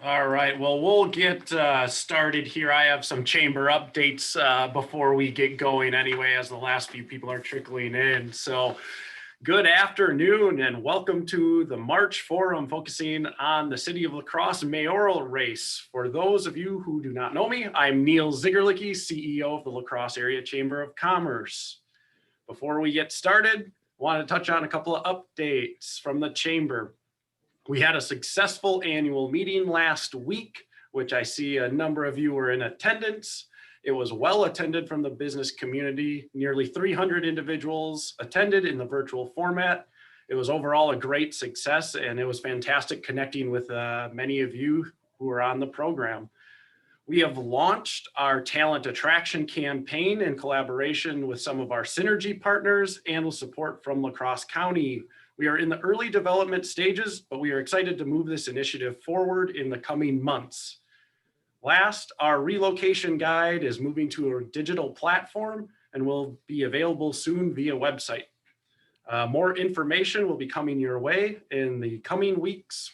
All right, well, we'll get started here. I have some chamber updates before we get going anyway, as the last few people are trickling in. So good afternoon and welcome to the March Forum focusing on the City of La Crosse mayoral race. For those of you who do not know me, I'm Neil Zigerlicki, CEO of the La Crosse Area Chamber of Commerce. Before we get started, I want to touch on a couple of updates from the chamber. We had a successful annual meeting last week, which I see a number of you were in attendance. It was well attended from the business community. Nearly 300 individuals attended in the virtual format. It was overall a great success, and it was fantastic connecting with many of you who are on the program. We have launched our talent attraction campaign in collaboration with some of our synergy partners and with support from La Crosse County. We are in the early development stages, but we are excited to move this initiative forward in the coming months. Last, our relocation guide is moving to a digital platform and will be available soon via website. More information will be coming your way in the coming weeks.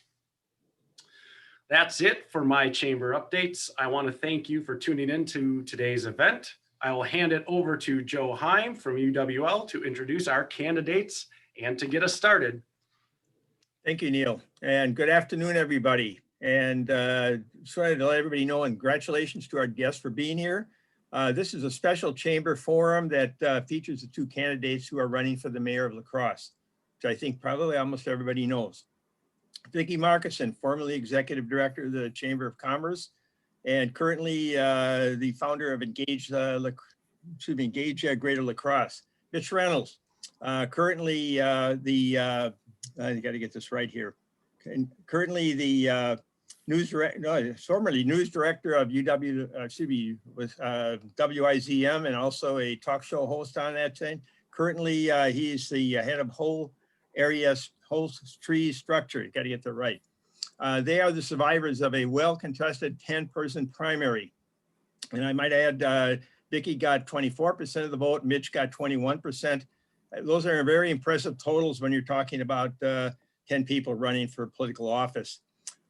That's it for my chamber updates. I want to thank you for tuning in to today's event. I will hand it over to Joe Heim from UWL to introduce our candidates and to get us started. Thank you, Neil, and good afternoon, everybody. And just wanted to let everybody know, and congratulations to our guests for being here. This is a special chamber forum that features the two candidates who are running for the mayor of La Crosse, which I think probably almost everybody knows. Vicki Markison, formerly executive director of the Chamber of Commerce, and currently the founder of Engage Greater La Crosse. Mitch Reynolds, currently I got to get this right here. Currently the formerly news director of WIZM, and also a talk show host on that thing. Currently, he's the head of whole tree structure. You got to get that right. They are the survivors of a well-contested 10-person primary. And I might add, Vicki got 24% of the vote, Mitch got 21%. Those are very impressive totals when you're talking about 10 people running for political office.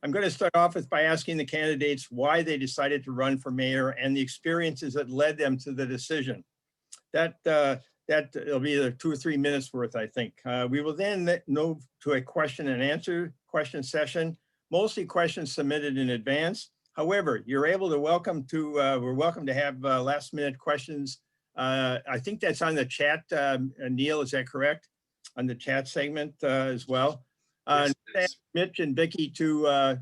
I'm going to start off by asking the candidates why they decided to run for mayor and the experiences that led them to the decision. It'll be 2 or 3 minutes worth, I think. We will then move to a question and answer session, mostly questions submitted in advance. However, we're welcome to have last minute questions. I think that's on the chat. Neil, is that correct? On the chat segment as well. Yes. Mitch and Vicki to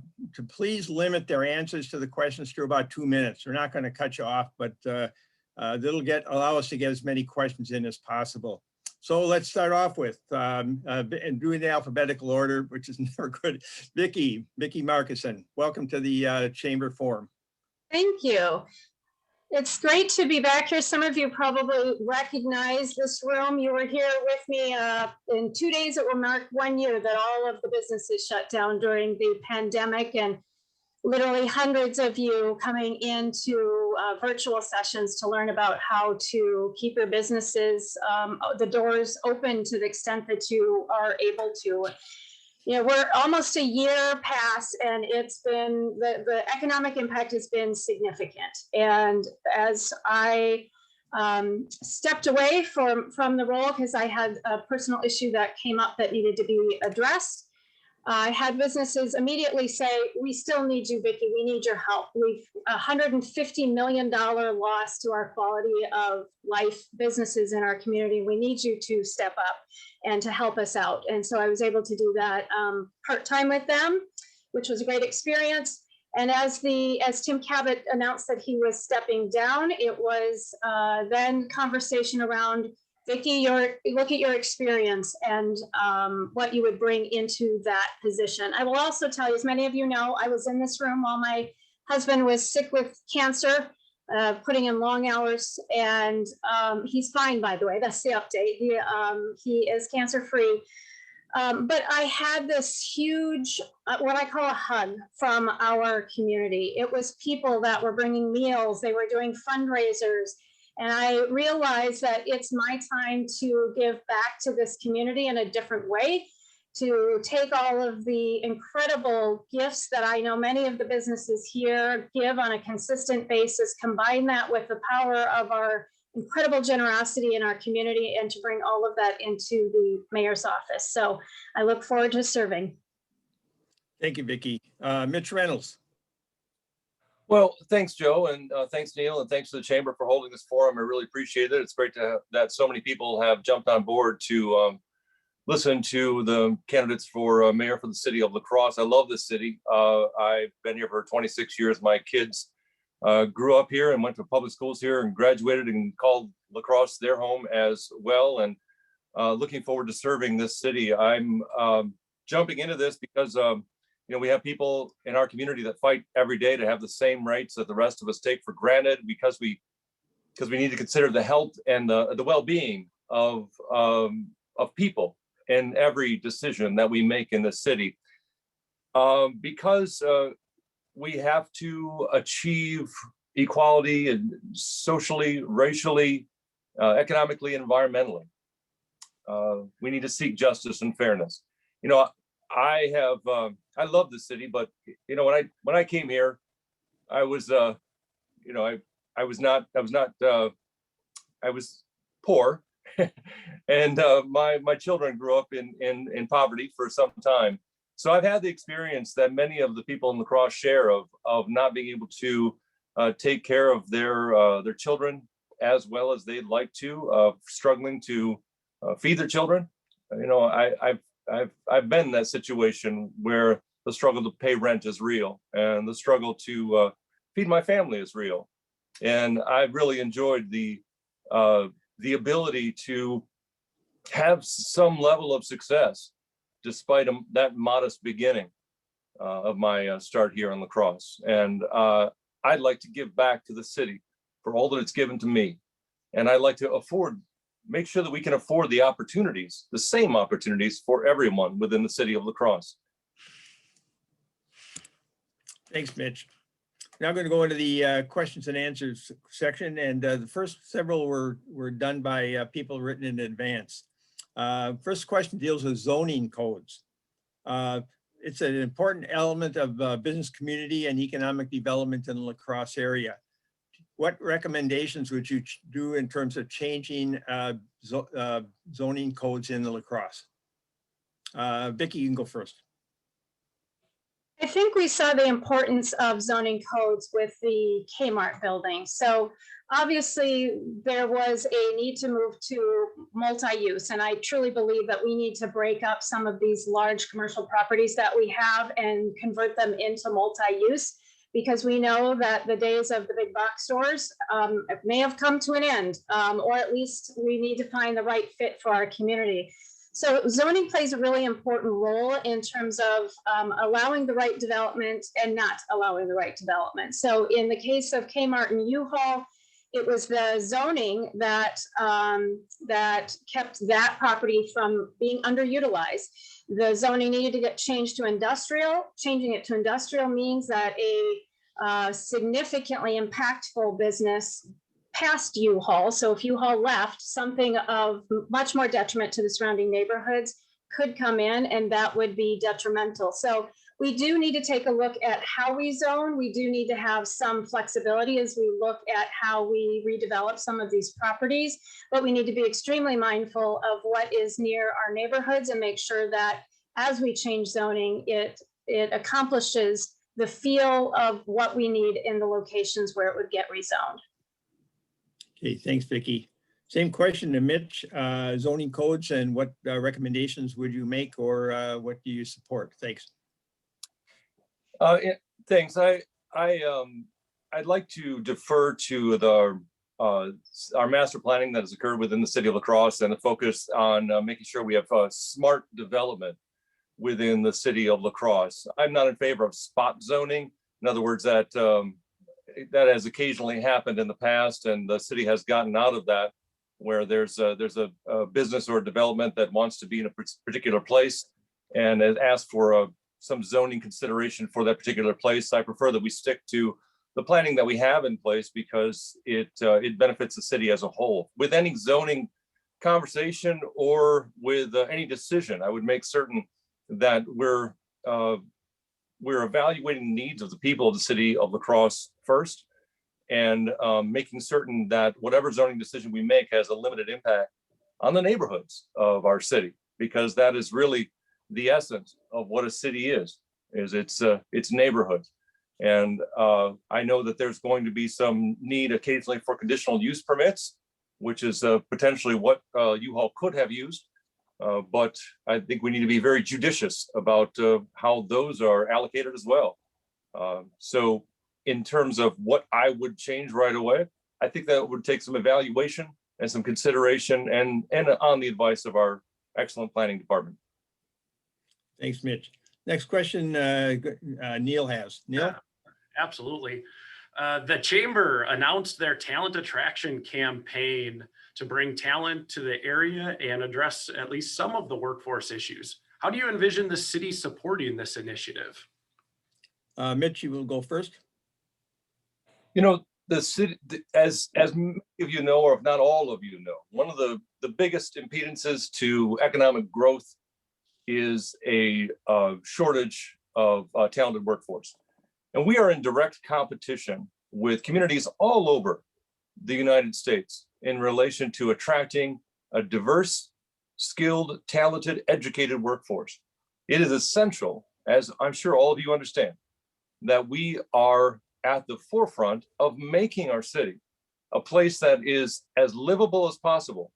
please limit their answers to the questions to about 2 minutes. We're not going to cut you off, but that'll allow us to get as many questions in as possible. So let's start off with and doing the alphabetical order, which is never good. Vicki Markison, welcome to the Chamber Forum. Thank you. It's great to be back here. Some of you probably recognize this room. You were here with me in 2 days. It will mark 1 year that all of the businesses shut down during the pandemic, and literally hundreds of you coming into virtual sessions to learn about how to keep your businesses, the doors open to the extent that you are able to. You know, we're almost a year past, and it's been, the economic impact has been significant. And as I stepped away from the role because I had a personal issue that came up that needed to be addressed, I had businesses immediately say, we still need you, Vicki, we need your help. We've $150 million loss to our quality of life businesses in our community. We need you to step up and to help us out. And so I was able to do that part-time with them, which was a great experience. And as Tim Cabot announced that he was stepping down, it was then conversation around, Vicki, look at your experience and what you would bring into that position. I will also tell you, as many of you know, I was in this room while my husband was sick with cancer, putting in long hours, and he's fine, by the way. That's the update. He is cancer-free. But I had this huge, what I call a hug from our community. It was people that were bringing meals. They were doing fundraisers. And I realized that it's my time to give back to this community in a different way. to take all of the incredible gifts that I know many of the businesses here give on a consistent basis, combine that with the power of our incredible generosity in our community, and to bring all of that into the mayor's office. So I look forward to serving. Thank you, Vicki. Mitch Reynolds. Well, thanks, Joe, and thanks, Neil, and thanks to the Chamber for holding this forum. I really appreciate it. It's great that so many people have jumped on board to listen to the candidates for mayor for the city of La Crosse. I love this city. I've been here for 26 years. My kids grew up here and went to public schools here and graduated and called La Crosse their home as well. And looking forward to serving this city. I'm jumping into this because we have people in our community that fight every day to have the same rights that the rest of us take for granted, because we need to consider the health and the well-being of people in every decision that we make in this city. Because we have to achieve equality and socially, racially, economically, environmentally. We need to seek justice and fairness. I love the city, but when I came here, I was poor, and my children grew up in poverty for some time. So I've had the experience that many of the people in La Crosse share of not being able to take care of their children as well as they'd like to, struggling to feed their children. I've been in that situation where the struggle to pay rent is real, and the struggle to feed my family is real. And I've really enjoyed the ability to have some level of success despite that modest beginning of my start here in La Crosse. And I'd like to give back to the city for all that it's given to me. And I'd like to make sure that we can afford the opportunities, the same opportunities for everyone within the city of La Crosse. Thanks, Mitch. Now I'm going to go into the questions and answers section, and the first several were done by people written in advance. First question deals with zoning codes. It's an important element of business community and economic development in the La Crosse area. What recommendations would you do in terms of changing zoning codes in the La Crosse? Vicki, you can go first. I think we saw the importance of zoning codes with the Kmart building. So obviously there was a need to move to multi-use, and I truly believe that we need to break up some of these large commercial properties that we have and convert them into multi-use, because we know that the days of the big box stores may have come to an end, or at least we need to find the right fit for our community. So zoning plays a really important role in terms of allowing the right development and not allowing the right development. So in the case of Kmart and U-Haul, it was the zoning that kept that property from being underutilized. The zoning needed to get changed to industrial. Changing it to industrial means that a significantly impactful business past U-Haul. So if U-Haul left, something of much more detriment to the surrounding neighborhoods could come in, and that would be detrimental. So we do need to take a look at how we zone. We do need to have some flexibility as we look at how we redevelop some of these properties, but we need to be extremely mindful of what is near our neighborhoods and make sure that as we change zoning, it accomplishes the feel of what we need in the locations where it would get rezoned. Okay, thanks, Vicki. Same question to Mitch, zoning codes, and what recommendations would you make, or what do you support? Thanks. Thanks. I'd like to defer to our master planning that has occurred within the city of La Crosse, and the focus on making sure we have smart development within the city of La Crosse. I'm not in favor of spot zoning. In other words, that has occasionally happened in the past, and the city has gotten out of that, where there's a business or development that wants to be in a particular place and has asked for some zoning consideration for that particular place. I prefer that we stick to the planning that we have in place, because it benefits the city as a whole. With any zoning conversation or with any decision, I would make certain that we're evaluating the needs of the people of the city of La Crosse first, and making certain that whatever zoning decision we make has a limited impact on the neighborhoods of our city, because that is really the essence of what a city is its neighborhoods. And I know that there's going to be some need occasionally for conditional use permits, which is potentially what U-Haul could have used. But I think we need to be very judicious about how those are allocated as well. So in terms of what I would change right away, I think that would take some evaluation and some consideration and on the advice of our excellent planning department. Thanks, Mitch. Next question, Neil has. Neil? Absolutely. The chamber announced their talent attraction campaign to bring talent to the area and address at least some of the workforce issues. How do you envision the city supporting this initiative? Mitch, you will go first. You know, the city, as many of you know, or if not all of you know, one of the biggest impedances to economic growth is a shortage of talented workforce. And we are in direct competition with communities all over the United States in relation to attracting a diverse, skilled, talented, educated workforce. It is essential, as I'm sure all of you understand, that we are at the forefront of making our city a place that is as livable as possible,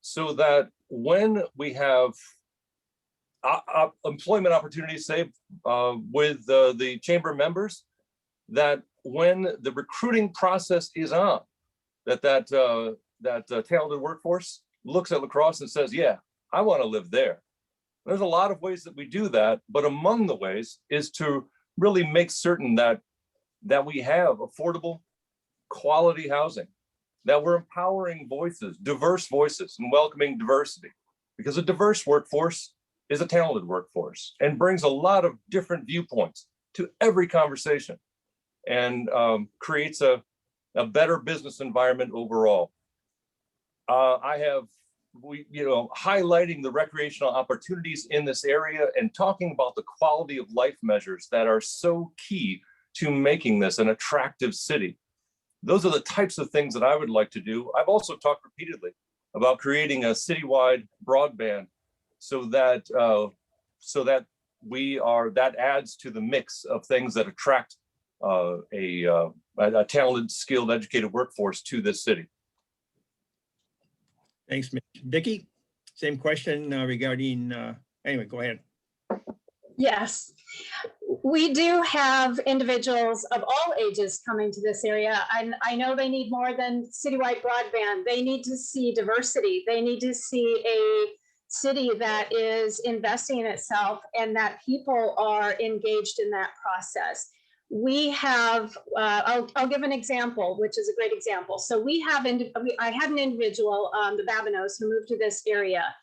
so that when we have employment opportunities, say, with the chamber members, that when the recruiting process is on, that talented workforce looks at La Crosse and says, yeah, I want to live there. There's a lot of ways that we do that, but among the ways is to really make certain that we have affordable, quality housing, that we're empowering voices, diverse voices, and welcoming diversity, because a diverse workforce is a talented workforce and brings a lot of different viewpoints to every conversation, and creates a better business environment overall. Highlighting the recreational opportunities in this area and talking about the quality of life measures that are so key to making this an attractive city. Those are the types of things that I would like to do. I've also talked repeatedly about creating a citywide broadband so that that adds to the mix of things that attract a talented, skilled, educated workforce to this city. Thanks, Mitch. Vicki, same question regarding, anyway, go ahead. Yes, we do have individuals of all ages coming to this area. And I know they need more than citywide broadband. They need to see diversity. They need to see a city that is investing in itself and that people are engaged in that process. We have, I'll give an example, which is a great example. So I had an individual, the Babinos, who moved to this area.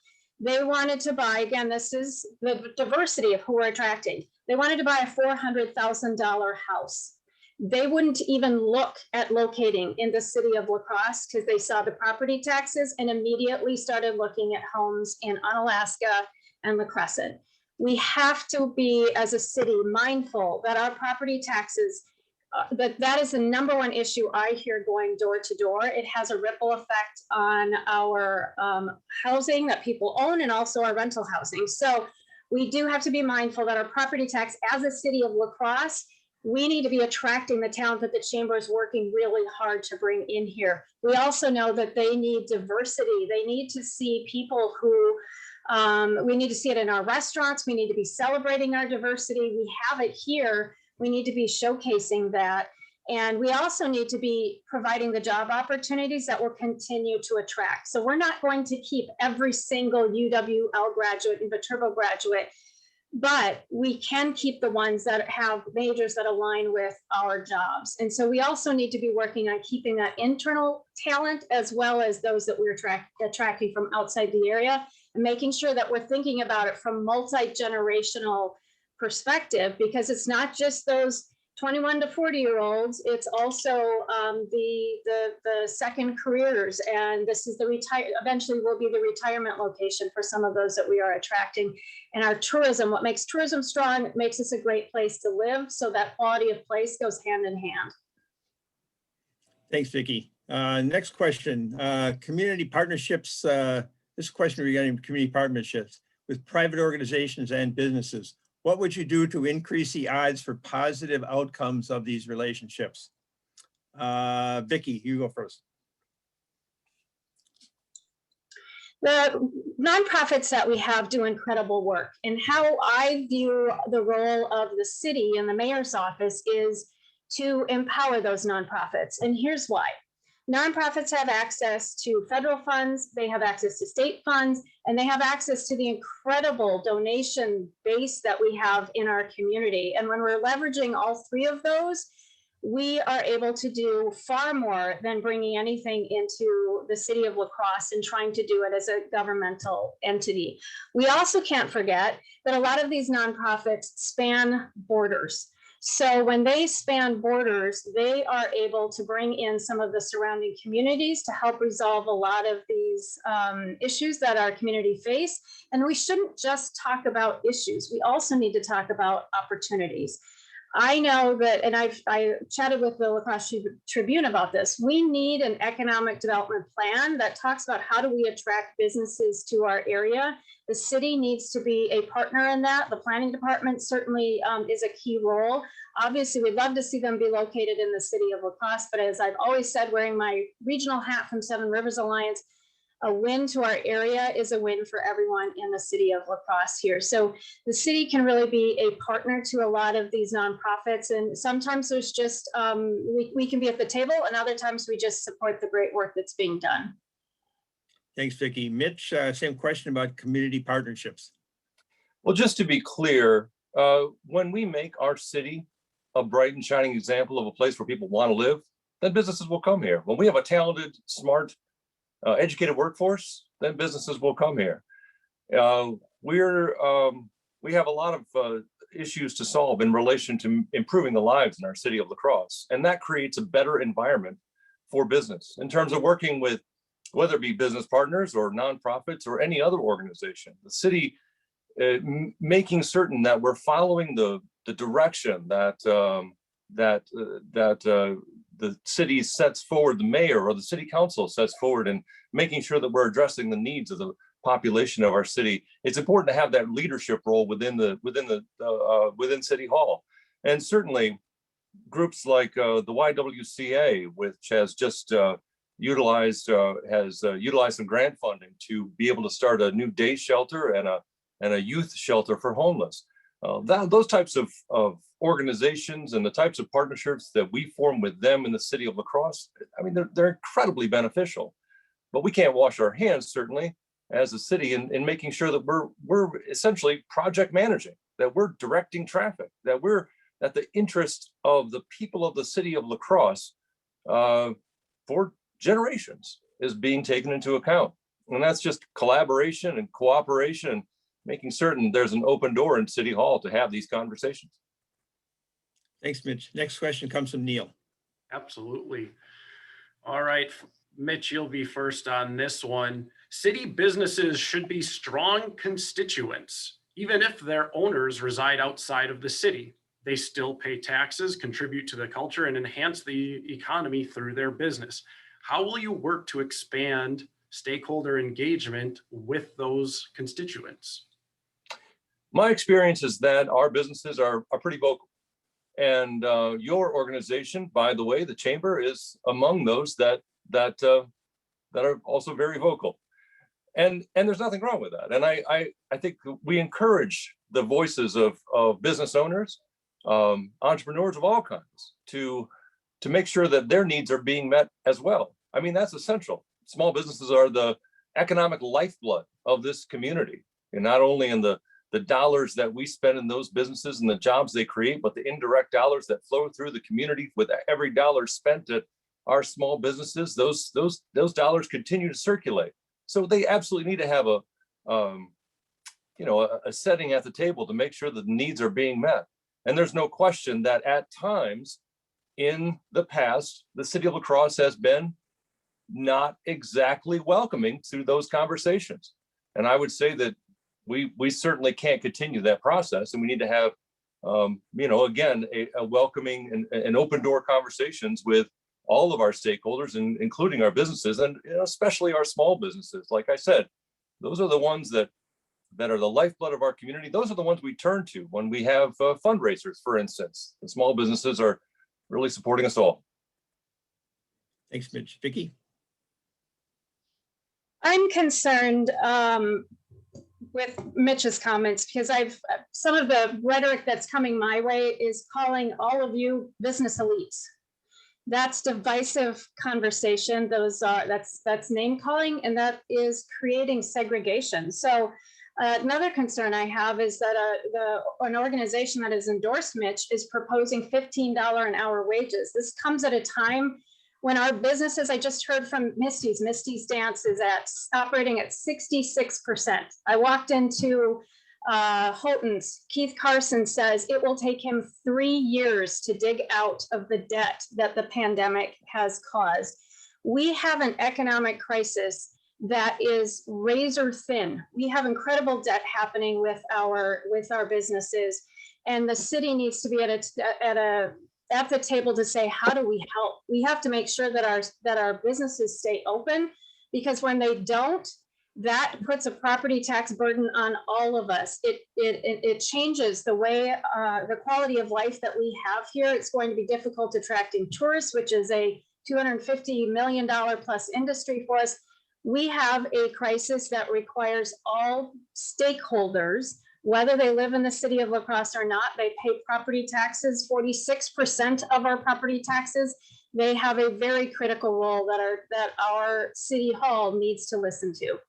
They wanted to buy, again, this is the diversity of who we're attracting. They wanted to buy a $400,000 house. They wouldn't even look at locating in the city of La Crosse because they saw the property taxes and immediately started looking at homes in Unalaska and La Crescent. We have to be, as a city, mindful that our property taxes, that is the number one issue I hear going door to door. It has a ripple effect on our housing that people own and also our rental housing. So we do have to be mindful that our property tax, as a city of La Crosse, we need to be attracting the talent that the chamber is working really hard to bring in here. We also know that they need diversity. They need to see people who, we need to see it in our restaurants. We need to be celebrating our diversity. We have it here. We need to be showcasing that. And we also need to be providing the job opportunities that will continue to attract. So we're not going to keep every single UWL graduate and Viterbo graduate, but we can keep the ones that have majors that align with our jobs. And so we also need to be working on keeping that internal talent as well as those that we're attracting from outside the area, and making sure that we're thinking about it from multi-generational perspective, because it's not just those 21 to 40-year-olds. It's also the second careers, and this is the eventually will be the retirement location for some of those that we are attracting. And our tourism, what makes tourism strong, makes us a great place to live. So that quality of place goes hand in hand. Thanks, Vicki. Next question, community partnerships. This question regarding community partnerships with private organizations and businesses. What would you do to increase the odds for positive outcomes of these relationships? Vicki, you go first. The nonprofits that we have do incredible work, and how I view the role of the city and the mayor's office is to empower those nonprofits. And here's why. Nonprofits have access to federal funds, they have access to state funds, and they have access to the incredible donation base that we have in our community. And when we're leveraging all three of those, we are able to do far more than bringing anything into the city of La Crosse and trying to do it as a governmental entity. We also can't forget that a lot of these nonprofits span borders. So when they span borders, they are able to bring in some of the surrounding communities to help resolve a lot of these issues that our community face. And we shouldn't just talk about issues. We also need to talk about opportunities. I know that, and I chatted with the La Crosse Tribune about this, we need an economic development plan that talks about how do we attract businesses to our area. The city needs to be a partner in that. The planning department certainly is a key role. Obviously, we'd love to see them be located in the city of La Crosse, but as I've always said, wearing my regional hat from Seven Rivers Alliance, a win to our area is a win for everyone in the city of La Crosse here. So the city can really be a partner to a lot of these nonprofits. And sometimes there's just, we can be at the table, and other times we just support the great work that's being done. Thanks, Vicki. Mitch, same question about community partnerships. Well, just to be clear, when we make our city a bright and shining example of a place where people want to live, then businesses will come here. When we have a talented, smart, educated workforce, then businesses will come here. We have a lot of issues to solve in relation to improving the lives in our city of La Crosse, and that creates a better environment for business in terms of working with, whether it be business partners or nonprofits or any other organization. The city making certain that we're following the direction that the city sets forward, the mayor or the city council sets forward, and making sure that we're addressing the needs of the population of our city. It's important to have that leadership role within City Hall. And certainly groups like the YWCA, which has just utilized some grant funding to be able to start a new day shelter and a youth shelter for homeless. Those types of organizations and the types of partnerships that we form with them in the city of La Crosse, I mean, they're incredibly beneficial. But we can't wash our hands, certainly, as a city in making sure that we're essentially project managing, that we're directing traffic, that the interest of the people of the city of La Crosse for generations is being taken into account. And that's just collaboration and cooperation, making certain there's an open door in City Hall to have these conversations. Thanks, Mitch. Next question comes from Neil. Absolutely. All right, Mitch, you'll be first on this one. City businesses should be strong constituents, even if their owners reside outside of the city. They still pay taxes, contribute to the culture, and enhance the economy through their business. How will you work to expand stakeholder engagement with those constituents? My experience is that our businesses are pretty vocal. And your organization, by the way, the Chamber, is among those that are also very vocal. And there's nothing wrong with that. And I think we encourage the voices of business owners, entrepreneurs of all kinds, to make sure that their needs are being met as well. I mean, that's essential. Small businesses are the economic lifeblood of this community, and not only in the dollars that we spend in those businesses and the jobs they create, but the indirect dollars that flow through the community. With every dollar spent at our small businesses, those dollars continue to circulate. So they absolutely need to have a setting at the table to make sure that the needs are being met. And there's no question that at times in the past, the city of La Crosse has been not exactly welcoming to those conversations. And I would say that we certainly can't continue that process, and we need to have, again, a welcoming and open door conversations with all of our stakeholders, and including our businesses, and especially our small businesses. Like I said, those are the ones that are the lifeblood of our community. Those are the ones we turn to when we have fundraisers, for instance. The small businesses are really supporting us all. Thanks, Mitch. Vicki? I'm concerned with Mitch's comments because some of the rhetoric that's coming my way is calling all of you business elites. That's divisive conversation. That's name calling, and that is creating segregation. So another concern I have is that an organization that has endorsed Mitch is proposing $15 an hour wages. This comes at a time when our businesses, I just heard from Misty's Dance is operating at 66%. I walked into Houghton's. Keith Carson says it will take him 3 years to dig out of the debt that the pandemic has caused. We have an economic crisis that is razor thin. We have incredible debt happening with our businesses, and the city needs to be at the table to say, how do we help? We have to make sure that our businesses stay open, because when they don't, that puts a property tax burden on all of us. It changes the way, the quality of life that we have here. It's going to be difficult attracting tourists, which is a $250 million plus industry for us. We have a crisis that requires all stakeholders, whether they live in the city of La Crosse or not. They pay property taxes, 46% of our property taxes. They have a very critical role that our city hall needs to listen to.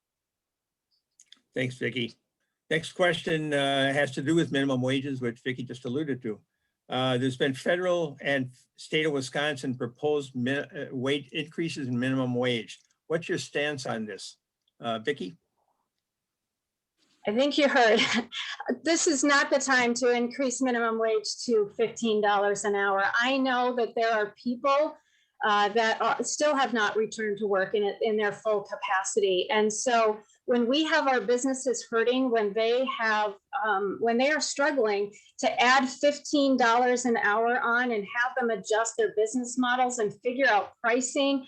Thanks, Vicki. Next question has to do with minimum wages, which Vicki just alluded to. There's been federal and state of Wisconsin proposed wage increases in minimum wage. What's your stance on this, Vicki? I think you heard. This is not the time to increase minimum wage to $15 an hour. I know that there are people that still have not returned to work in their full capacity. And so when we have our businesses hurting, when they are struggling, to add $15 an hour on and have them adjust their business models and figure out pricing,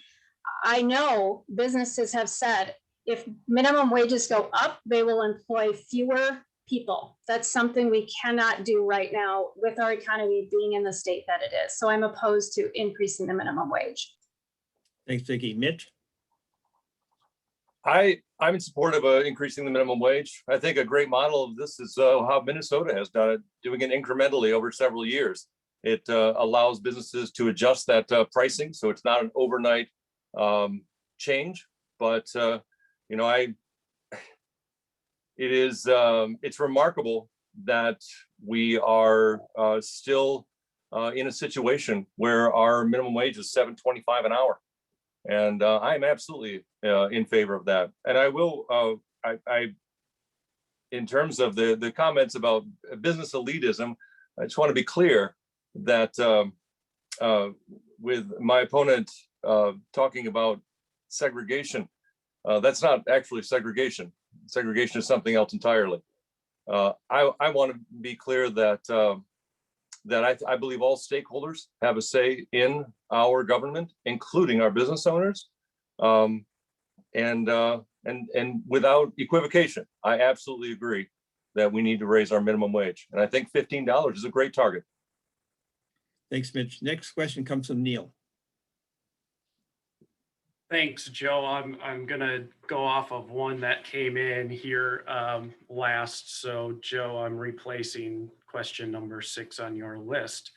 I know businesses have said, if minimum wages go up, they will employ fewer people. That's something we cannot do right now with our economy being in the state that it is. So I'm opposed to increasing the minimum wage. Thanks, Vicki. Mitch? I'm in support of increasing the minimum wage. I think a great model of this is how Minnesota has done it, doing it incrementally over several years. It allows businesses to adjust that pricing, so it's not an overnight change. But it's remarkable that we are still in a situation where our minimum wage is $7.25 an hour. And I'm absolutely in favor of that. And I will, in terms of the comments about business elitism, I just want to be clear that with my opponent talking about segregation, that's not actually segregation. Segregation is something else entirely. I want to be clear that I believe all stakeholders have a say in our government, including our business owners, and without equivocation, I absolutely agree that we need to raise our minimum wage, and I think $15 is a great target. Thanks, Mitch. Next question comes from Neil. Thanks, Joe. I'm gonna go off of one that came in here last. So Joe, I'm replacing question number 6 on your list.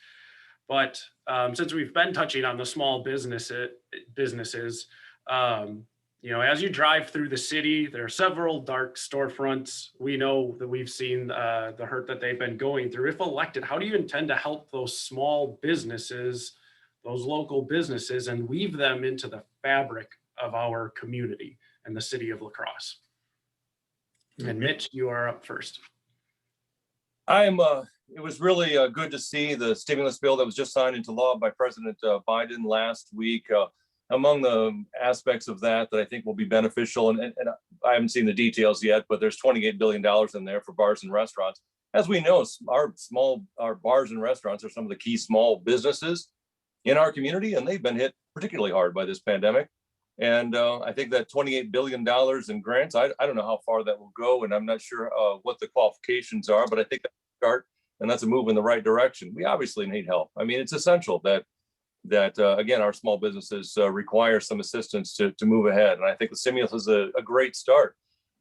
But since we've been touching on the small businesses, as you drive through the city, there are several dark storefronts. We know that we've seen the hurt that they've been going through. If elected, how do you intend to help those small businesses, those local businesses, and weave them into the fabric of our community and the city of La Crosse? And Mitch, you are up first. I'm it was really good to see the stimulus bill that was just signed into law by President Biden last week. Among the aspects of that I think will be beneficial, and I haven't seen the details yet, but there's $28 billion in there for bars and restaurants. As we know, our bars and restaurants are some of the key small businesses in our community, and they've been hit particularly hard by this pandemic. And I think that $28 billion in grants, I don't know how far that will go, and I'm not sure what the qualifications are, but I think that's a start, and that's a move in the right direction. We obviously need help. I mean, it's essential that again, our small businesses require some assistance to move ahead. And I think the stimulus is a great start.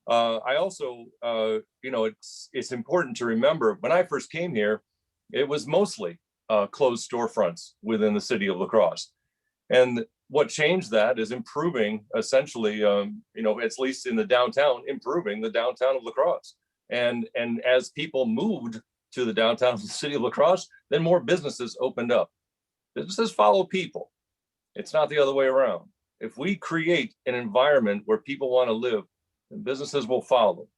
I also, it's important to remember when I first came here, it was mostly closed storefronts within the city of La Crosse. And what changed that is improving essentially, at least in the downtown, improving the downtown of La Crosse. And as people moved to the downtown of the city of La Crosse, then more businesses opened up. Businesses follow people. It's not the other way around. If we create an environment where people want to live, then businesses will follow.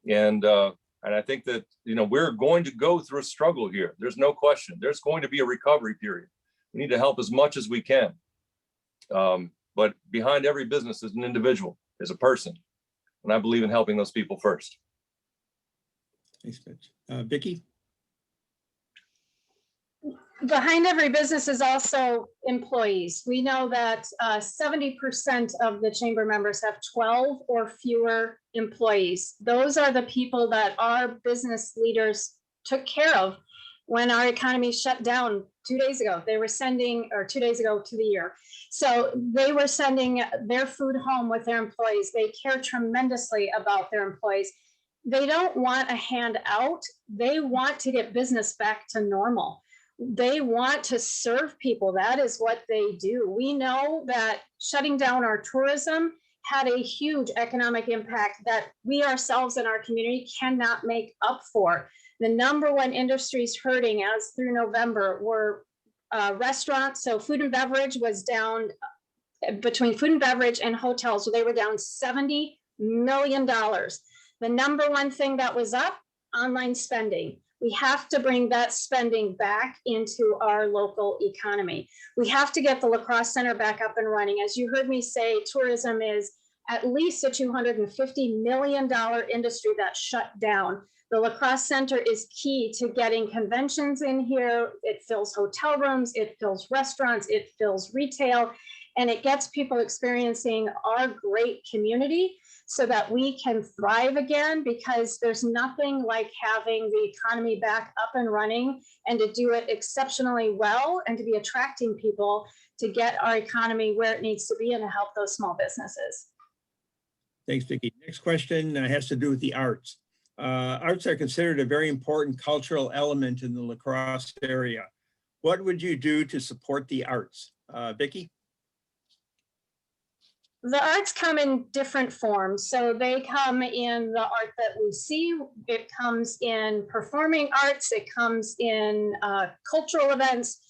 And I think that, we're going to go through a struggle here. There's no question. There's going to be a recovery period. We need to help as much as we can. But behind every business is an individual, is a person. And I believe in helping those people first. Thanks, Mitch. Vicki? Behind every business is also employees. We know that 70% of the chamber members have 12 or fewer employees. Those are the people that our business leaders took care of when our economy shut down 2 days ago. They were sending, or 2 days ago to the year. So they were sending their food home with their employees. They care tremendously about their employees. They don't want a handout. They want to get business back to normal. They want to serve people. That is what they do. We know that shutting down our tourism had a huge economic impact that we ourselves in our community cannot make up for. The number one industries hurting as through November were restaurants. So food and beverage was down, between food and beverage and hotels, so they were down $70 million. The number one thing that was up, online spending. We have to bring that spending back into our local economy. We have to get the La Crosse Center back up and running. As you heard me say, tourism is at least a $250 million industry that shut down. The La Crosse Center is key to getting conventions in here. It fills hotel rooms, it fills restaurants, it fills retail, and it gets people experiencing our great community so that we can thrive again, because there's nothing like having the economy back up and running and to do it exceptionally well and to be attracting people to get our economy where it needs to be and to help those small businesses. Thanks, Vicki. Next question has to do with the arts. Arts are considered a very important cultural element in the La Crosse area. What would you do to support the arts? Vicki? The arts come in different forms. So they come in the art that we see, it comes in performing arts, it comes in cultural events.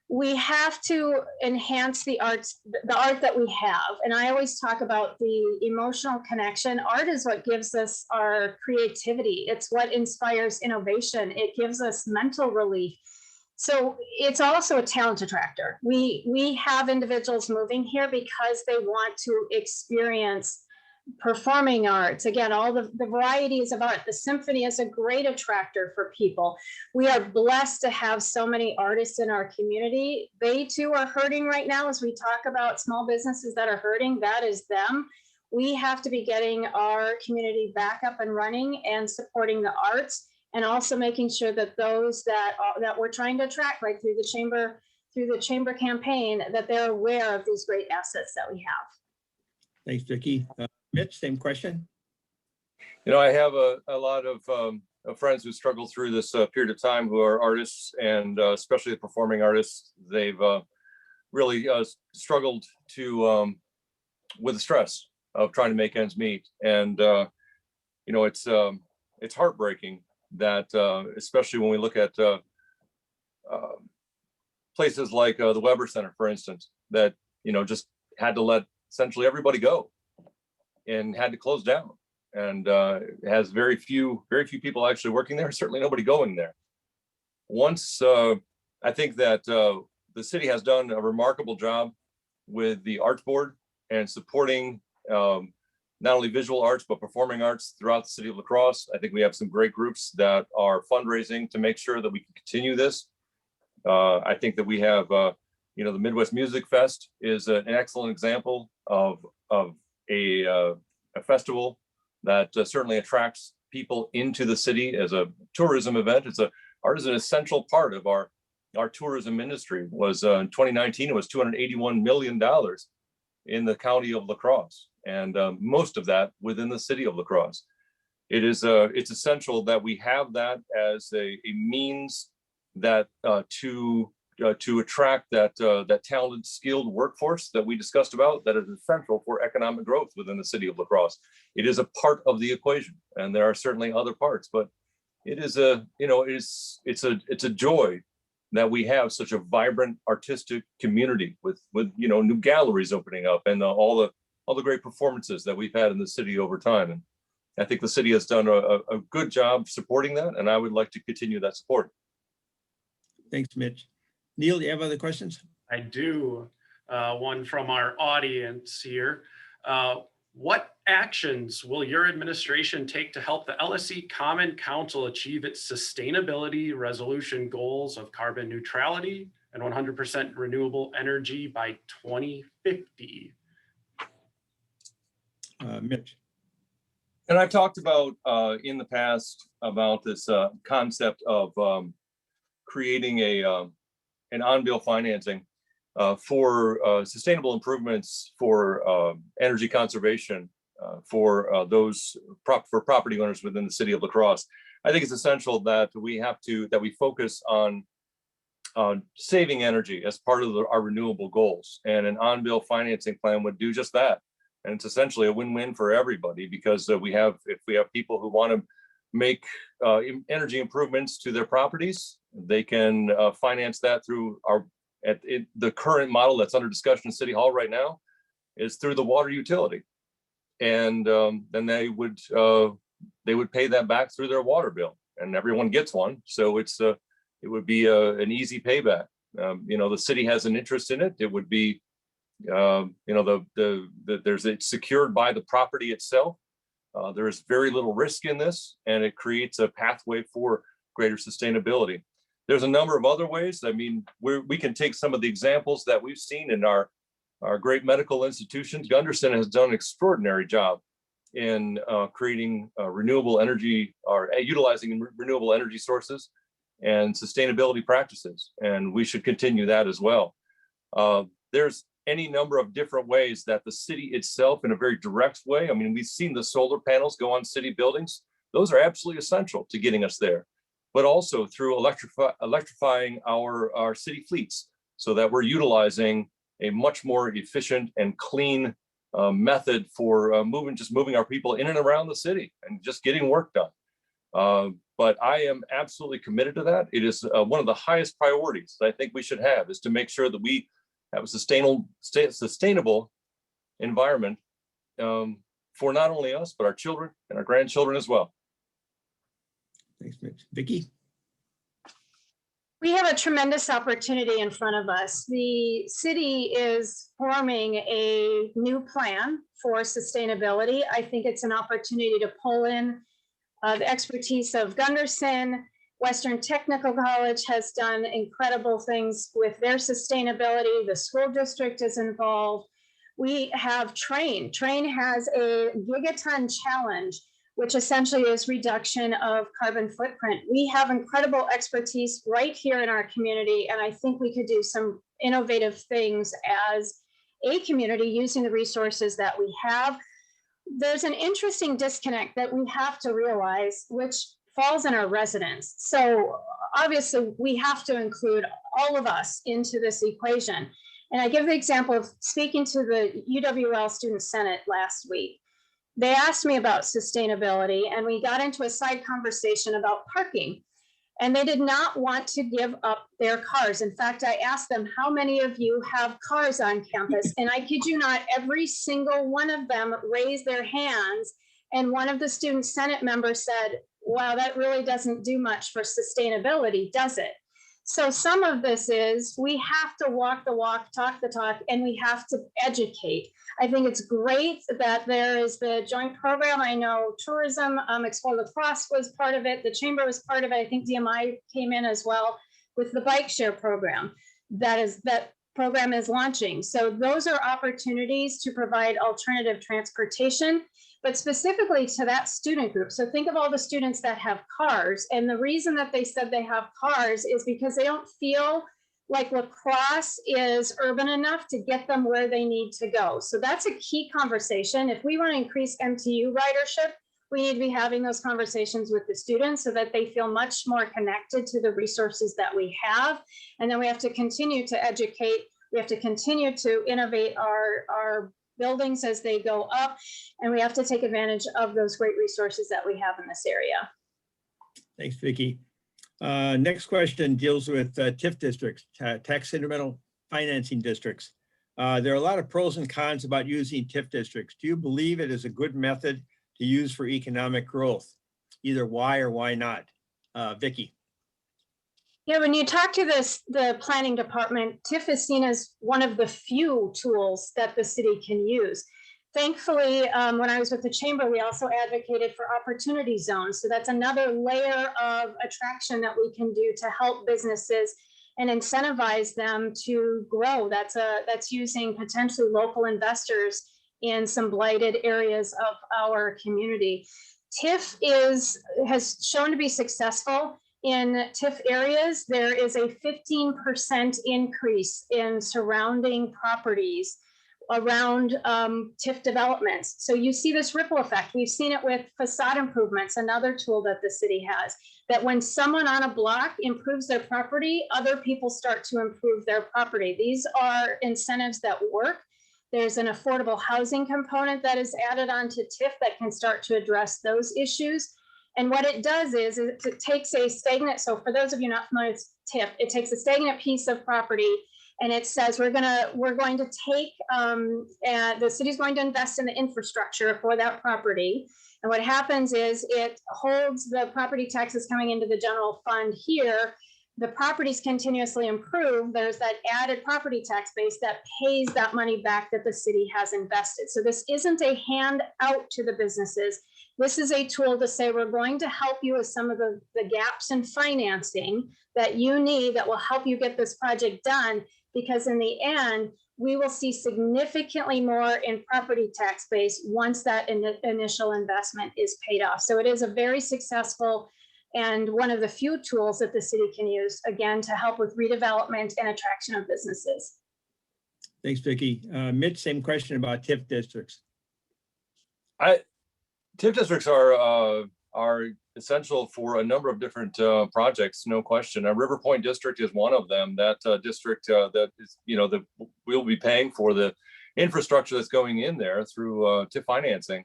We have to enhance the arts, the art that we have. And I always talk about the emotional connection. Art is what gives us our creativity. It's what inspires innovation. It gives us mental relief. So it's also a talent attractor. We have individuals moving here because they want to experience performing arts. Again, all the varieties of art. The symphony is a great attractor for people. We are blessed to have so many artists in our community. They too are hurting right now. As we talk about small businesses that are hurting, that is them. We have to be getting our community back up and running and supporting the arts, and also making sure that those that we're trying to attract right through the chamber campaign, that they're aware of these great assets that we have. Thanks, Vicki. Mitch, same question. I have a lot of friends who struggle through this period of time who are artists, and especially the performing artists. They've really struggled with the stress of trying to make ends meet. And, it's heartbreaking that especially when we look at places like the Weber Center, for instance, that, just had to let essentially everybody go and had to close down, and has very few people actually working there, certainly nobody going there. I think that the city has done a remarkable job with the Arts Board and supporting not only visual arts, but performing arts throughout the city of La Crosse. I think we have some great groups that are fundraising to make sure that we can continue this. I think that we have, the Midwest Music Fest is an excellent example of a festival that certainly attracts people into the city as a tourism event. Art is an essential part of our tourism industry. Was in 2019, it was $281 million in the county of La Crosse, and most of that within the city of La Crosse. It's essential that we have that as a means that to attract that talented, skilled workforce that we discussed about, that is essential for economic growth within the city of La Crosse. It is a part of the equation, and there are certainly other parts, but it is it's a joy that we have such a vibrant artistic community with new galleries opening up and all the great performances that we've had in the city over time. And I think the city has done a good job supporting that, and I would like to continue that support. Thanks, Mitch. Neil, do you have other questions? I do. One from our audience here. What actions will your administration take to help the LSC Common Council achieve its sustainability resolution goals of carbon neutrality and 100% renewable energy by 2050? Mitch. And I've talked about in the past about this concept of creating an on-bill financing for sustainable improvements for energy conservation for property owners within the city of La Crosse. I think it's essential that we focus on saving energy as part of our renewable goals, and an on-bill financing plan would do just that. And it's essentially a win-win for everybody, because if we have people who want to make energy improvements to their properties, they can finance that through the current model that's under discussion in City Hall right now is through the water utility, and then they would pay that back through their water bill, and everyone gets one. So it would be an easy payback. The city has an interest in it. It would be it's secured by the property itself. There is very little risk in this, and it creates a pathway for greater sustainability. There's a number of other ways. I mean, we can take some of the examples that we've seen in our great medical institutions. Gunderson has done an extraordinary job in creating renewable energy, or utilizing renewable energy sources and sustainability practices, and we should continue that as well. There's any number of different ways that the city itself, in a very direct way, I mean, we've seen the solar panels go on city buildings. Those are absolutely essential to getting us there, but also through electrifying our city fleets, so that we're utilizing a much more efficient and clean method for moving our people in and around the city and just getting work done. But I am absolutely committed to that. It is one of the highest priorities that I think we should have, is to make sure that we have a sustainable environment for not only us, but our children and our grandchildren as well. Thanks, Mitch. Vicki? We have a tremendous opportunity in front of us. The city is forming a new plan for sustainability. I think it's an opportunity to pull in the expertise of Gunderson. Western Technical College has done incredible things with their sustainability. The school district is involved. We have Train. Train has a gigaton challenge, which essentially is reduction of carbon footprint. We have incredible expertise right here in our community, and I think we could do some innovative things as a community using the resources that we have. There's an interesting disconnect that we have to realize, which falls in our residents. So obviously we have to include all of us into this equation. And I give the example of speaking to the UWL Student Senate last week. They asked me about sustainability, and we got into a side conversation about parking. And they did not want to give up their cars. In fact, I asked them, how many of you have cars on campus? And I kid you not, every single one of them raised their hands. And one of the student Senate members said, wow, that really doesn't do much for sustainability, does it? So some of this is we have to walk the walk, talk the talk, and we have to educate. I think it's great that there is the joint program. I know tourism, Explore Lacrosse was part of it. The chamber was part of it. I think DMI came in as well with the bike share program. That program is launching. So those are opportunities to provide alternative transportation, but specifically to that student group. So think of all the students that have cars. And the reason that they said they have cars is because they don't feel like lacrosse is urban enough to get them where they need to go. So that's a key conversation. If we want to increase MTU ridership, we need to be having those conversations with the students so that they feel much more connected to the resources that we have. And then we have to continue to educate. We have to continue to innovate our buildings as they go up. And we have to take advantage of those great resources that we have in this area. Thanks, Vicki. Next question deals with TIF districts, tax incremental financing districts. There are a lot of pros and cons about using TIF districts. Do you believe it is a good method to use for economic growth? Either why or why not? Vicki. Yeah, when you talk to the planning department, TIF is seen as one of the few tools that the city can use. Thankfully, when I was with the chamber, we also advocated for opportunity zones. So that's another layer of attraction that we can do to help businesses and incentivize them to grow. That's using potentially local investors in some blighted areas of our community. TIF has shown to be successful. In TIF areas, there is a 15% increase in surrounding properties around TIF developments. So you see this ripple effect. We've seen it with facade improvements, another tool that the city has, that when someone on a block improves their property, other people start to improve their property. These are incentives that work. There's an affordable housing component that is added onto TIF that can start to address those issues. And what it does is it takes a stagnant, so for those of you not familiar with TIF, it takes a stagnant piece of property and it says we're going to take, the city's going to invest in the infrastructure for that property. And what happens is it holds the property taxes coming into the general fund here. The properties continuously improve. There's that added property tax base that pays that money back that the city has invested. So this isn't a handout to the businesses. This is a tool to say, we're going to help you with some of the gaps in financing that you need that will help you get this project done. Because in the end, we will see significantly more in property tax base once that initial investment is paid off. So it is a very successful and one of the few tools that the city can use, again, to help with redevelopment and attraction of businesses. Thanks, Vicki. Mitch, same question about TIF districts. TIF districts are essential for a number of different projects, no question. Our River Point district is one of them. That district that is, that we'll be paying for the infrastructure that's going in there through TIF financing.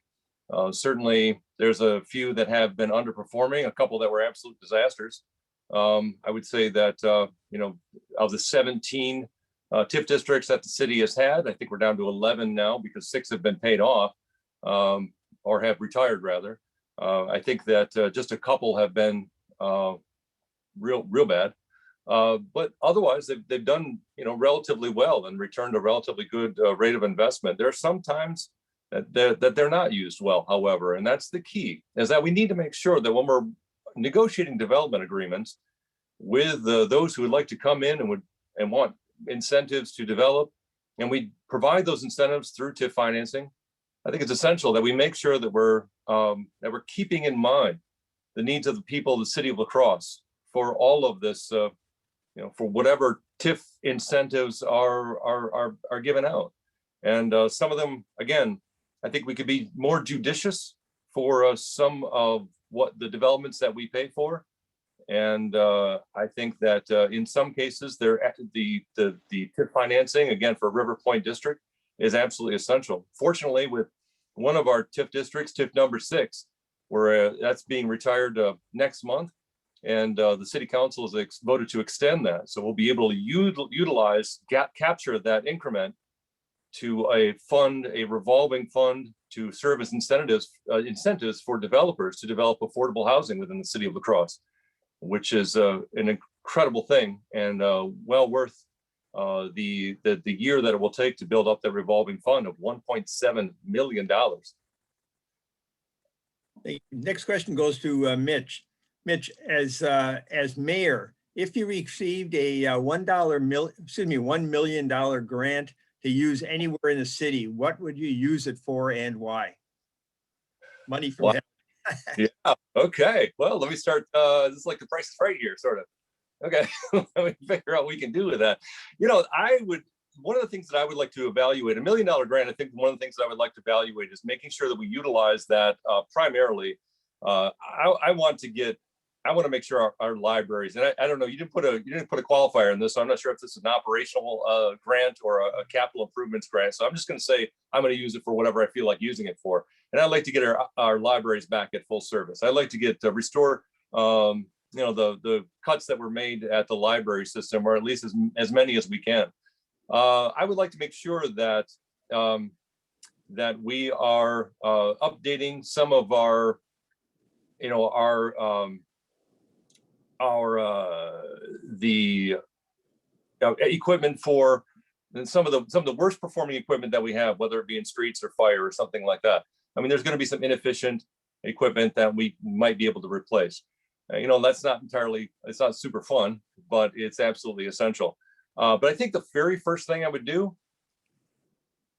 Certainly, there's a few that have been underperforming, a couple that were absolute disasters. I would say that, of the 17 TIF districts that the city has had, I think we're down to 11 now because 6 have been paid off or have retired rather. I think that just a couple have been real bad. But otherwise, they've done, relatively well and returned a relatively good rate of investment. There are some times that they're not used well, however, and that's the key, is that we need to make sure that when we're negotiating development agreements with those who would like to come in and want incentives to develop, and we provide those incentives through TIF financing, I think it's essential that we make sure that we're keeping in mind the needs of the people of the city of La Crosse for all of this, for whatever TIF incentives are given out. And some of them, again, I think we could be more judicious for some of what the developments that we pay for. And I think that in some cases, the TIF financing, again, for River Point District is absolutely essential. Fortunately, with one of our TIF districts, TIF number 6, where that's being retired next month, and the city council has voted to extend that. So we'll be able to capture that increment to a revolving fund to serve as incentives for developers to develop affordable housing within the city of La Crosse, which is an incredible thing and well worth the year that it will take to build up that revolving fund of $1.7 million. The next question goes to Mitch. Mitch, as mayor, if you received a $1 million grant to use anywhere in the city, what would you use it for and why? Money from Wow. Yeah. Okay. Well, let me start. This is like the Price is Right here, sort of. Okay. Let me figure out what we can do with that. You know, one of the things that I would like to evaluate, $1 million grant, I think one of the things that I would like to evaluate is making sure that we utilize that primarily. I want to make sure our libraries, and I don't know, you didn't put a qualifier in this, so I'm not sure if this is an operational grant or a capital improvements grant. So I'm just going to say I'm going to use it for whatever I feel like using it for. And I'd like to get our libraries back at full service. I'd like to get restore the cuts that were made at the library system, or at least as many as we can. I would like to make sure that that we are updating some of our equipment for some of the worst performing equipment that we have, whether it be in streets or fire or something like that. I mean, there's going to be some inefficient equipment that we might be able to replace. It's not super fun, but it's absolutely essential. But I think the very first thing I would do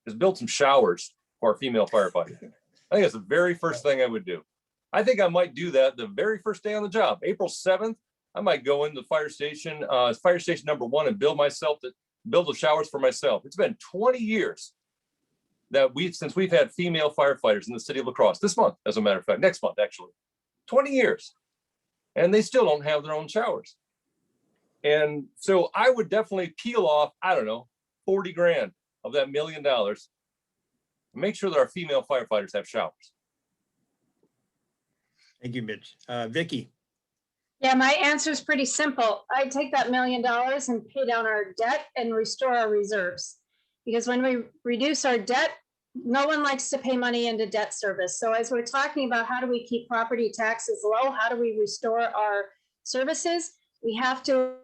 is build some showers for our female firefighters. I think that's the very first thing I would do. I think I might do that the very first day on the job, April 7th. I might go into fire station number 1 and build the showers for myself. It's been 20 years since we've had female firefighters in the city of La Crosse. This month, as a matter of fact, next month, actually, 20 years. And they still don't have their own showers. And so I would definitely peel off, I don't know, 40 grand of that $1 million. Make sure that our female firefighters have showers. Thank you, Mitch. Vicki. Yeah, my answer is pretty simple. I'd take that $1 million and pay down our debt and restore our reserves. Because when we reduce our debt, no one likes to pay money into debt service. So as we're talking about how do we keep property taxes low, how do we restore our services, we have to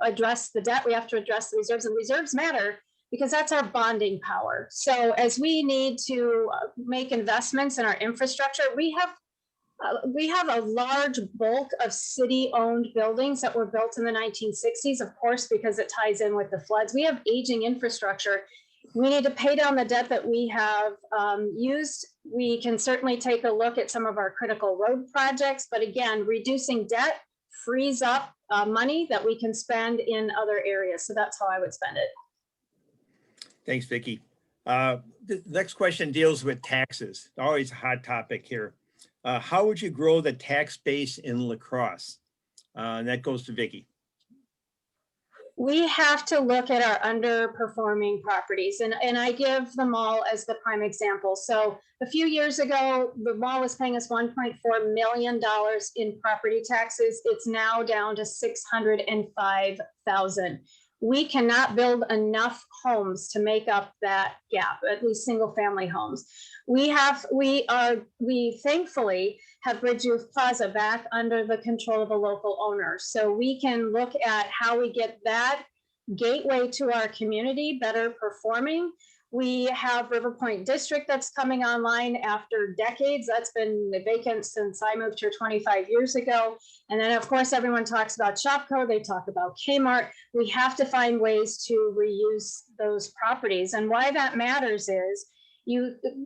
address the debt, we have to address the reserves, and reserves matter because that's our bonding power. So as we need to make investments in our infrastructure, we have a large bulk of city-owned buildings that were built in the 1960s, of course, because it ties in with the floods. We have aging infrastructure. We need to pay down the debt that we have used. We can certainly take a look at some of our critical road projects, but again, reducing debt frees up money that we can spend in other areas. So that's how I would spend it. Thanks, Vicki. The next question deals with taxes. Always a hot topic here. How would you grow the tax base in La Crosse? And that goes to Vicki. We have to look at our underperforming properties, and I give the mall as the prime example. So a few years ago, the mall was paying us $1.4 million in property taxes. It's now down to $605,000. We cannot build enough homes to make up that gap, at least single family homes. We thankfully have Bridge Youth Plaza back under the control of a local owner. So we can look at how we get that gateway to our community better performing. We have River Point District that's coming online after decades. That's been vacant since I moved here 25 years ago. And then of course, everyone talks about Shopko, they talk about Kmart. We have to find ways to reuse those properties. And why that matters is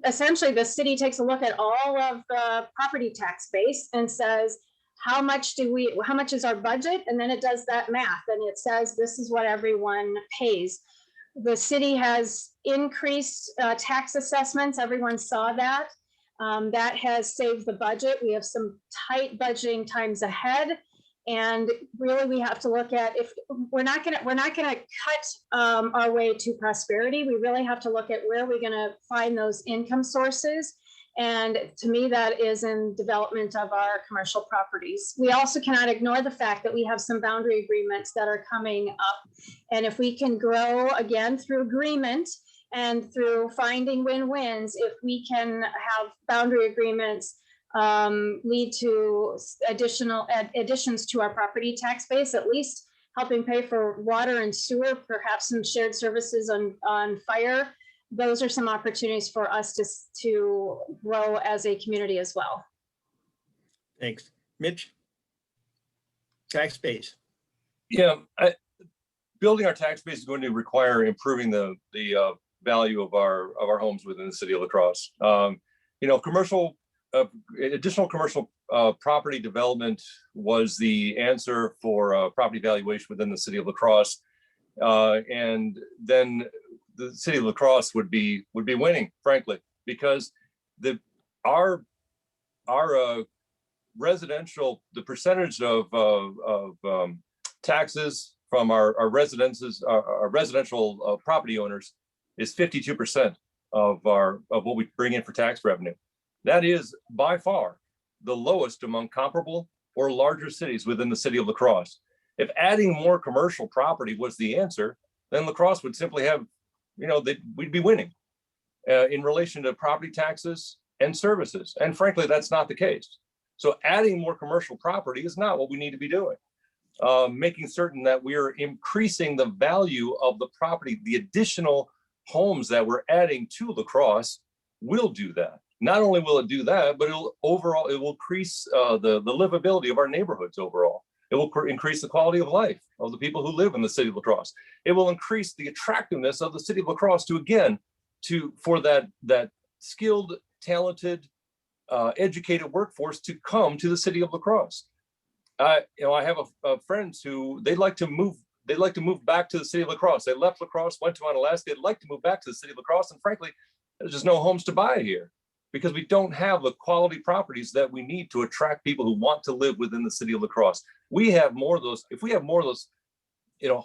essentially the city takes a look at all of the property tax base and says, how much is our budget? And then it does that math and it says, this is what everyone pays. The city has increased tax assessments. Everyone saw that. That has saved the budget. We have some tight budgeting times ahead. And really we have to look at, if we're not gonna cut our way to prosperity. We really have to look at where we're gonna find those income sources. And to me, that is in development of our commercial properties. We also cannot ignore the fact that we have some boundary agreements that are coming up. And if we can grow again through agreement And through finding win-wins, if we can have boundary agreements lead to additions to our property tax base, at least helping pay for water and sewer, perhaps some shared services on fire. Those are some opportunities for us to grow as a community as well. Thanks. Mitch? Tax base. Yeah, building our tax base is going to require improving the value of our homes within the city of La Crosse. Additional commercial property development was the answer for property valuation within the city of La Crosse, and then the city of La Crosse would be winning, frankly, because our residential, the percentage of taxes from our residences, our residential property owners is 52% of what we bring in for tax revenue. That is by far the lowest among comparable or larger cities within the city of La Crosse. If adding more commercial property was the answer, then La Crosse would simply have, we'd be winning in relation to property taxes and services. And frankly, that's not the case. So adding more commercial property is not what we need to be doing. Making certain that we are increasing the value of the property, the additional homes that we're adding to La Crosse will do that. Not only will it do that, but it will increase the livability of our neighborhoods overall. It will increase the quality of life of the people who live in the city of La Crosse. It will increase the attractiveness of the city of La Crosse for that skilled, talented, educated workforce to come to the city of La Crosse. I have friends who they'd like to move back to the city of La Crosse. They left La Crosse, went to Onalaska. They'd like to move back to the city of La Crosse, and frankly, there's just no homes to buy here because we don't have the quality properties that we need to attract people who want to live within the city of La Crosse. We have more of those. If we have more of those,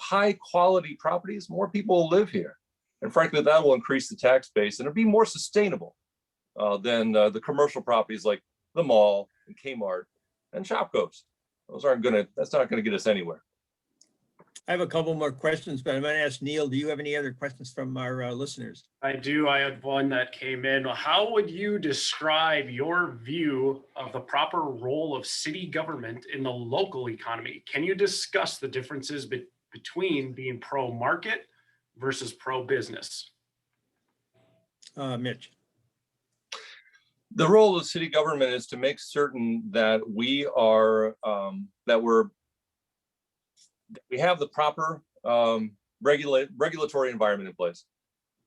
high quality properties, more people will live here, and frankly, that will increase the tax base and it'll be more sustainable than the commercial properties like the mall and Kmart and Shopko's. That's not gonna get us anywhere. I have a couple more questions, but I'm going to ask Neil, do you have any other questions from our listeners? I do. I had one that came in. How would you describe your view of the proper role of city government in the local economy? Can you discuss the differences between being pro-market versus pro-business? Mitch. The role of city government is to make certain that we have the proper regulatory environment in place.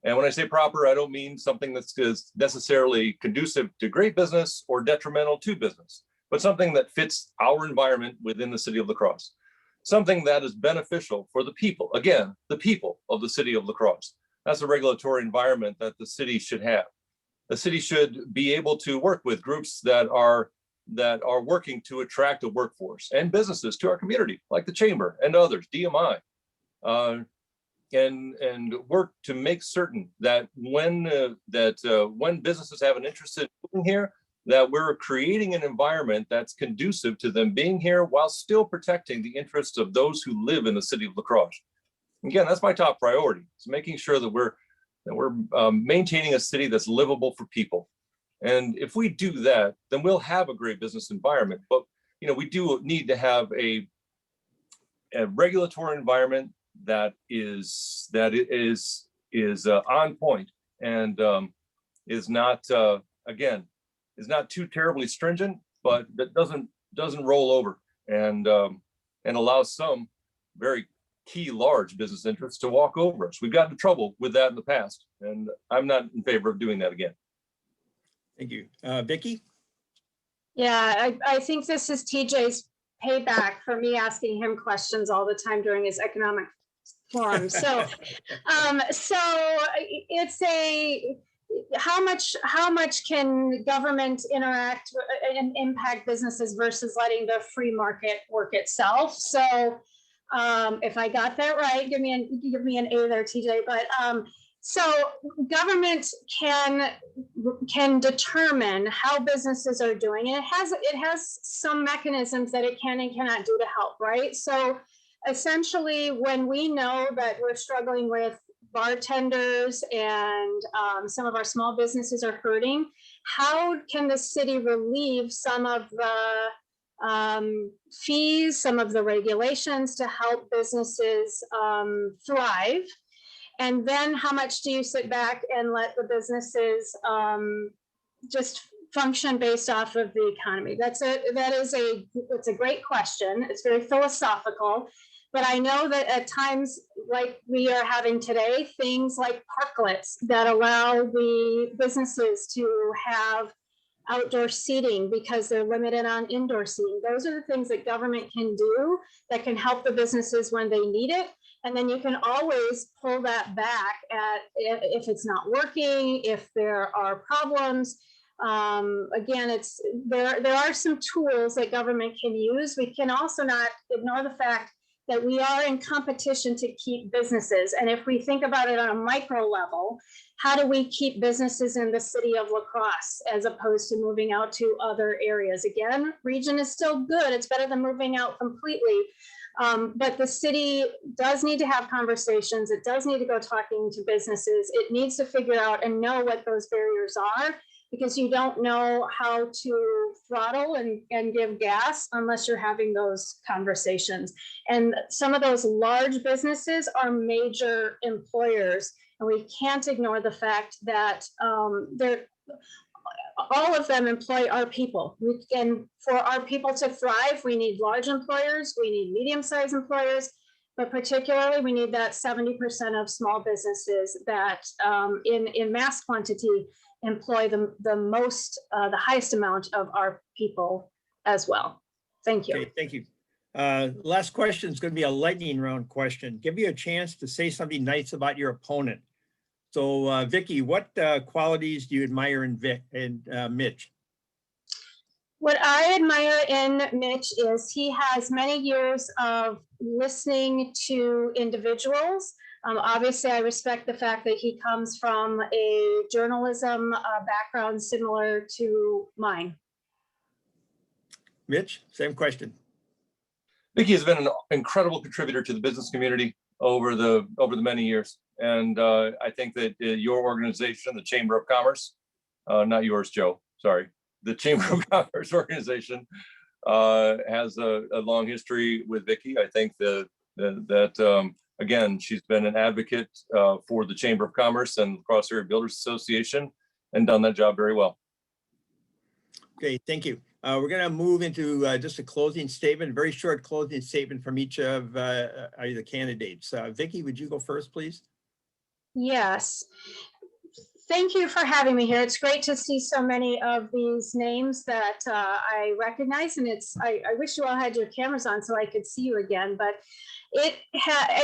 And when I say proper, I don't mean something that's necessarily conducive to great business or detrimental to business, but something that fits our environment within the city of La Crosse. Something that is beneficial for the people. Again, the people of the city of La Crosse. That's a regulatory environment that the city should have. The city should be able to work with groups that are working to attract a workforce and businesses to our community, like the Chamber and others, DMI, and work to make certain that when businesses have an interest in moving here, that we're creating an environment that's conducive to them being here while still protecting the interests of those who live in the city of La Crosse. Again, that's my top priority. It's making sure that we're maintaining a city that's livable for people. And if we do that, then we'll have a great business environment. But we do need to have a regulatory environment that is on point and is not too terribly stringent, but that doesn't roll over and allows some very key large business interests to walk over us. We've gotten in trouble with that in the past, and I'm not in favor of doing that again. Thank you. Vicki? Yeah, I think this is TJ's payback for me asking him questions all the time during his economic forum. So, it's how much can government interact and impact businesses versus letting the free market work itself? So, if I got that right, give me an A there, TJ. But so government can determine how businesses are doing, and it has some mechanisms that it can and cannot do to help, right? So essentially, when we know that we're struggling with bartenders and some of our small businesses are hurting. How can the city relieve some of the fees, some of the regulations to help businesses thrive? And then how much do you sit back and let the businesses just function based off of the economy? It's a great question. It's very philosophical, but I know that at times like we are having today, things like parklets that allow the businesses to have outdoor seating because they're limited on indoor seating. Those are the things that government can do that can help the businesses when they need it. And then you can always pull that back if it's not working, if there are problems. Again, there are some tools that government can use. We can also not ignore the fact that we are in competition to keep businesses. And if we think about it on a micro level, how do we keep businesses in the city of La Crosse as opposed to moving out to other areas? Again, region is still good. It's better than moving out completely. But the city does need to have conversations. It does need to go talking to businesses. It needs to figure out and know what those barriers are, because you don't know how to throttle and give gas unless you're having those conversations. And some of those large businesses are major employers, and we can't ignore the fact that all of them employ our people. And for our people to thrive, we need large employers, we need medium-sized employers, but particularly we need that 70% of small businesses that in mass quantity employ the highest amount of our people as well. Thank you. Okay, thank you. Last question is going to be a lightning round question. Give you a chance to say something nice about your opponent. So Vicki, what qualities do you admire in Mitch? What I admire in Mitch is he has many years of listening to individuals. Obviously, I respect the fact that he comes from a journalism background similar to mine. Mitch, same question. Vicki has been an incredible contributor to the business community over the many years. And I think that your organization, the Chamber of Commerce, not yours, Joe, sorry, the Chamber of Commerce organization has a long history with Vicki. I think that again, she's been an advocate for the Chamber of Commerce and La Crosse Area Builders Association and done that job very well. Okay, thank you. We're going to move into just a closing statement, very short closing statement from each of the candidates. Vicki, would you go first, please? Yes. Thank you for having me here. It's great to see so many of these names that I recognize, and I wish you all had your cameras on so I could see you again. But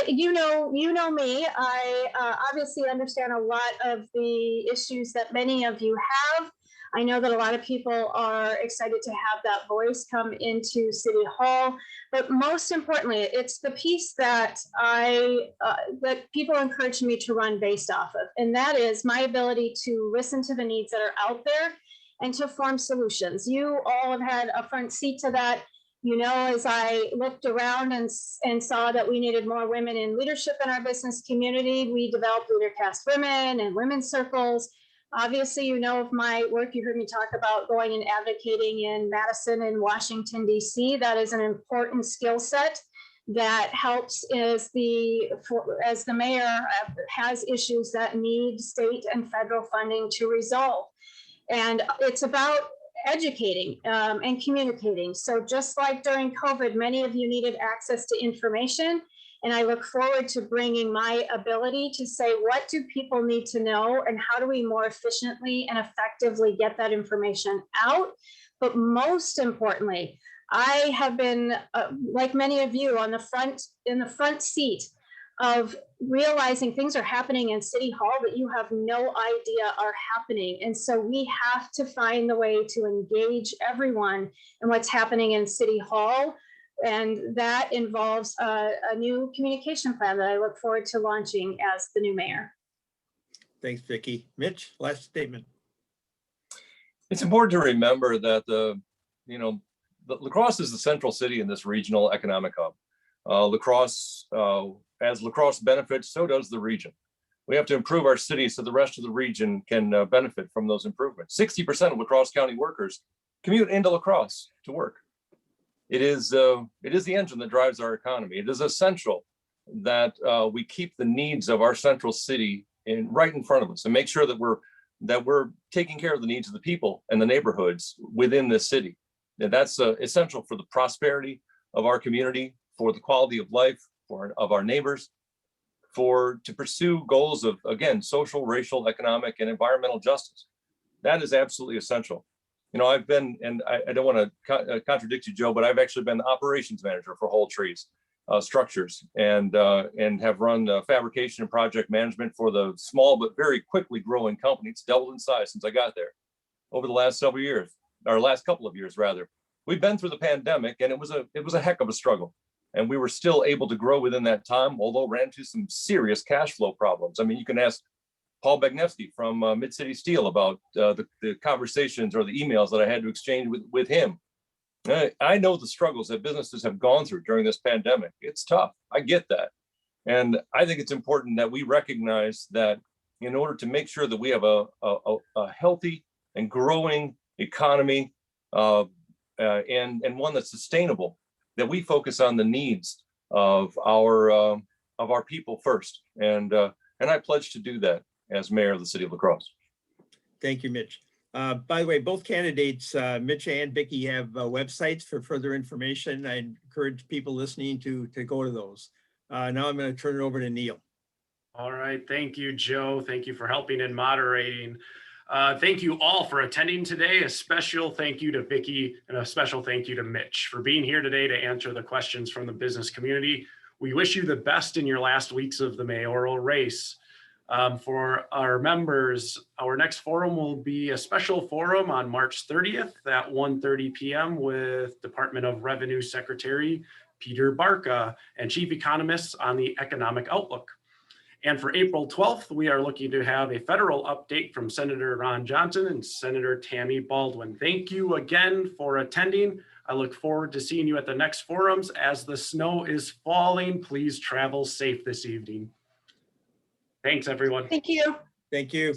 you know me. I obviously understand a lot of the issues that many of you have. I know that a lot of people are excited to have that voice come into City Hall, but most importantly, it's the piece that that people encourage me to run based off of, and that is my ability to listen to the needs that are out there and to form solutions. You all have had a front seat to that. You know, as I looked around and saw that we needed more women in leadership in our business community, we developed LeaderCast Women and women's circles. Obviously, you know of my work. You heard me talk about going and advocating in Madison and Washington, D.C. That is an important skill set that helps as the mayor has issues that need state and federal funding to resolve. And it's about educating and communicating. So just like during COVID, many of you needed access to information. And I look forward to bringing my ability to say, what do people need to know and how do we more efficiently and effectively get that information out? But most importantly, I have been, like many of you, in the front seat of realizing things are happening in City Hall that you have no idea are happening. And so we have to find the way to engage everyone in what's happening in City Hall. And that involves a new communication plan that I look forward to launching as the new mayor. Thanks, Vicki. Mitch, last statement. It's important to remember that La Crosse is the central city in this regional economic hub. La Crosse, as La Crosse benefits, so does the region. We have to improve our city so the rest of the region can benefit from those improvements. 60% of La Crosse County workers commute into La Crosse to work. It is the engine that drives our economy. It is essential that we keep the needs of our central city right in front of us and make sure that we're taking care of the needs of the people and the neighborhoods within this city. And that's essential for the prosperity of our community, for the quality of life of our neighbors, to pursue goals of, again, social, racial, economic, and environmental justice. That is absolutely essential. You know, I've been, and I don't want to contradict you, Joe, but I've actually been the operations manager for Whole Trees Structures, and have run fabrication and project management for the small but very quickly growing company. It's doubled in size since I got there over the last several years, or last couple of years rather. We've been through the pandemic, and it was a heck of a struggle. And we were still able to grow within that time, although ran into some serious cash flow problems. I mean, you can ask Paul Bagnevsky from Mid-City Steel about the conversations or the emails that I had to exchange with him. I know the struggles that businesses have gone through during this pandemic. It's tough. I get that. And I think it's important that we recognize that in order to make sure that we have a healthy and growing economy and one that's sustainable, that we focus on the needs of our people first. And I pledge to do that as mayor of the city of La Crosse. Thank you, Mitch. By the way, both candidates, Mitch and Vicky, have websites for further information. I encourage people listening to go to those. Now I'm going to turn it over to Neil. All right. Thank you, Joe. Thank you for helping and moderating. Thank you all for attending today. A special thank you to Vicky and a special thank you to Mitch for being here today to answer the questions from the business community. We wish you the best in your last weeks of the mayoral race. For our members, our next forum will be a special forum on March 30th at 1:30 p.m. with Department of Revenue Secretary Peter Barca and Chief Economists on the economic outlook. And for April 12th, we are looking to have a federal update from Senator Ron Johnson and Senator Tammy Baldwin. Thank you again for attending. I look forward to seeing you at the next forums. As the snow is falling, please travel safe this evening. Thanks, everyone. Thank you. Thank you.